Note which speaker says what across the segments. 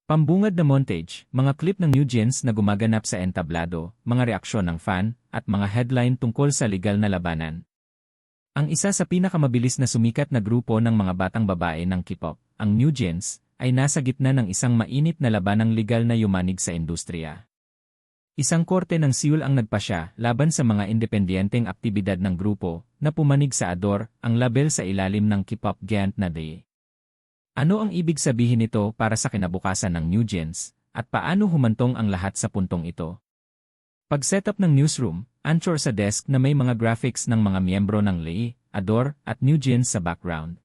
Speaker 1: Pambungad na montage, mga clip ng New Jeans na gumaganap sa entablado, mga reaksyon ng fan, at mga headline tungkol sa legal na labanan. Ang isa sa pinakamabilis na sumikat na grupo ng mga batang babae ng K-pop, ang New Jeans, ay nasa gitna ng isang mainit na labanang legal na yumanig sa industriya. Isang korte ng Seoul ang nagpasya laban sa mga independenteng aktibidad ng grupo na pumanig sa Adore, ang label sa ilalim ng K-pop giant na DE. Ano ang ibig sabihin nito para sa kinabukasan ng New Jeans, at paano humantong ang lahat sa puntong ito? Pag-setup ng newsroom, anchor sa desk na may mga graphics ng mga miyembro ng DE, Adore, at New Jeans sa background.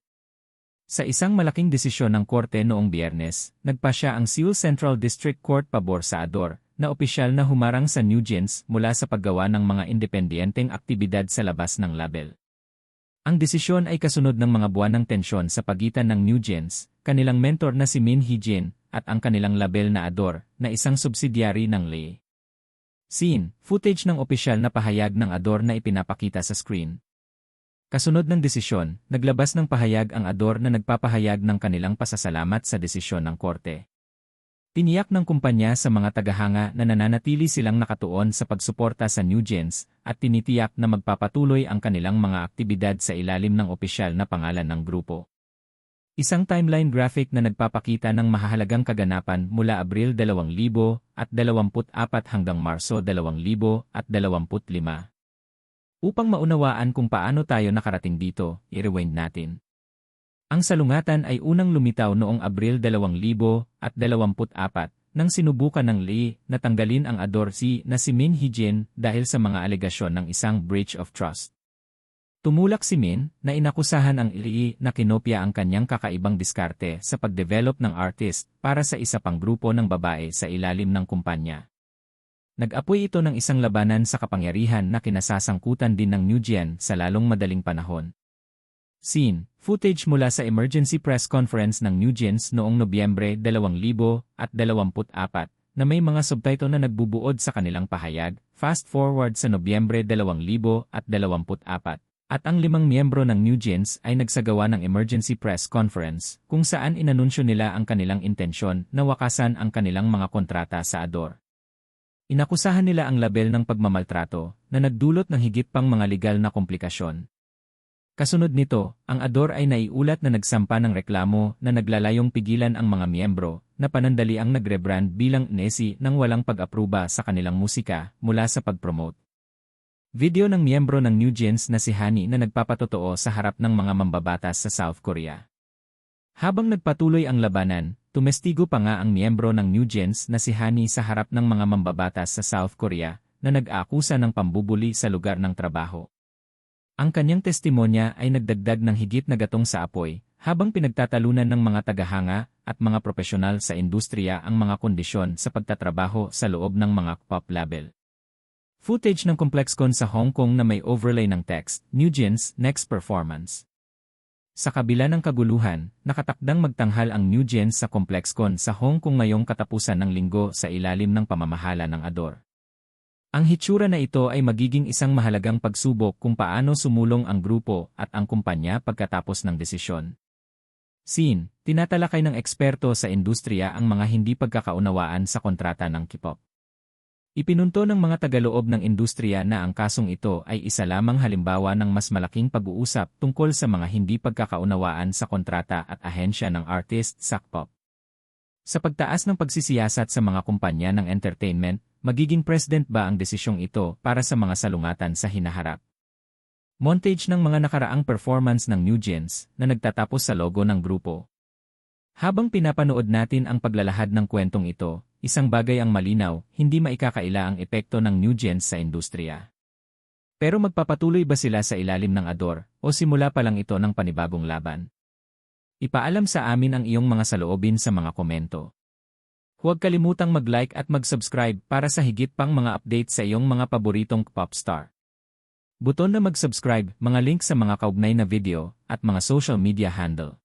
Speaker 1: Sa isang malaking desisyon ng korte noong Biyernes, nagpasya ang Seoul Central District Court pabor sa Adore, na opisyal na humarang sa New Jeans mula sa paggawa ng mga independenteng aktibidad sa labas ng label. Ang desisyon ay kasunod ng mga buwan ng tensyon sa pagitan ng New Jeans, kanilang mentor na si Min Hee-jin, at ang kanilang label na Adore, na isang subsidiary ng DE. Scene, footage ng opisyal na pahayag ng Adore na ipinapakita sa screen. Kasunod ng desisyon, naglabas ng pahayag ang Adore na nagpapahayag ng kanilang pasasalamat sa desisyon ng korte. Tiniyak ng kumpanya sa mga tagahanga na nananatili silang nakatuon sa pagsuporta sa New Jeans at tinitiyak na magpapatuloy ang kanilang mga aktibidad sa ilalim ng opisyal na pangalan ng grupo. Isang timeline graphic na nagpapakita ng mahahalagang kaganapan mula Abril 2024 hanggang Marso 2025. Upang maunawaan kung paano tayo nakarating dito, i-rewind natin. Ang salungatan ay unang lumitaw noong Abril 2024 nang sinubukan ng DE na tanggalin ang Adore na si Min Hee-jin dahil sa mga alegasyon ng isang breach of trust. Tumulak si Min na inakusahan ang DE na kinopya ang kanyang kakaibang diskarte sa pagdevelop ng artist para sa isa pang grupo ng babae sa ilalim ng kumpanya. Nag-apoy ito ng isang labanan sa kapangyarihan na kinasasangkutan din ng New Jeans sa lalong madaling panahon. Scene, footage mula sa emergency press conference ng New Jeans noong Nobyembre 2024 na may mga subtitle na nagbubuod sa kanilang pahayag, fast forward sa Nobyembre 2024, at ang 5 miyembro ng New Jeans ay nagsagawa ng emergency press conference kung saan inanunsyo nila ang kanilang intensyon na wakasan ang kanilang mga kontrata sa Adore. Inakusahan nila ang label ng pagmamaltrato na nagdulot ng higit pang mga legal na komplikasyon. Kasunod nito, ang Adore ay naiulat na nagsampa ng reklamo na naglalayong pigilan ang mga miyembro na panandaliang nagrebrand bilang NESI nang walang pag-apruba sa kanilang musika mula sa pag-promote. Video ng miyembro ng New Jeans na si Hani na nagpapatotoo sa harap ng mga mambabatas sa South Korea. Habang nagpatuloy ang labanan, tumestigo pa nga ang miyembro ng New Jeans na si Hani sa harap ng mga mambabatas sa South Korea na nag-aakusa ng pambubuli sa lugar ng trabaho. Ang kanyang testimonya ay nagdagdag ng higit na gatong sa apoy, habang pinagtatalunan ng mga tagahanga at mga profesional sa industriya ang mga kondisyon sa pagtatrabaho sa loob ng mga pop label. Footage ng ComplexCon sa Hong Kong na may overlay ng text, New Jeans, Next Performance. Sa kabila ng kaguluhan, nakatakdang magtanghal ang New Jeans sa ComplexCon sa Hong Kong ngayong katapusan ng linggo sa ilalim ng pamamahala ng Adore. Ang hitsura na ito ay magiging isang mahalagang pagsubok kung paano sumulong ang grupo at ang kumpanya pagkatapos ng desisyon. Scene, tinatalakay ng eksperto sa industriya ang mga hindi pagkakaunawaan sa kontrata ng K-pop. Ipinunto ng mga tagaloob ng industriya na ang kasong ito ay isa lamang halimbawa ng mas malaking pag-uusap tungkol sa mga hindi pagkakaunawaan sa kontrata at ahensya ng artist sa K-pop. Sa pagtaas ng pagsisiyasat sa mga kumpanya ng entertainment, magiging president ba ang desisyong ito para sa mga salungatan sa hinaharap? Montage ng mga nakaraang performance ng New Jeans na nagtatapos sa logo ng grupo. Habang pinapanood natin ang paglalahad ng kwentong ito, isang bagay ang malinaw, hindi maikakaila ang epekto ng New Jeans sa industriya. Pero magpapatuloy ba sila sa ilalim ng Adore o simula pa lang ito ng panibagong laban? Ipaalam sa amin ang iyong mga saloobin sa mga komento. Huwag kalimutang mag-like at mag-subscribe para sa higit pang mga update sa iyong mga paboritong pop star. Buton na mag-subscribe, mga link sa mga kaugnay na video, at mga social media handle.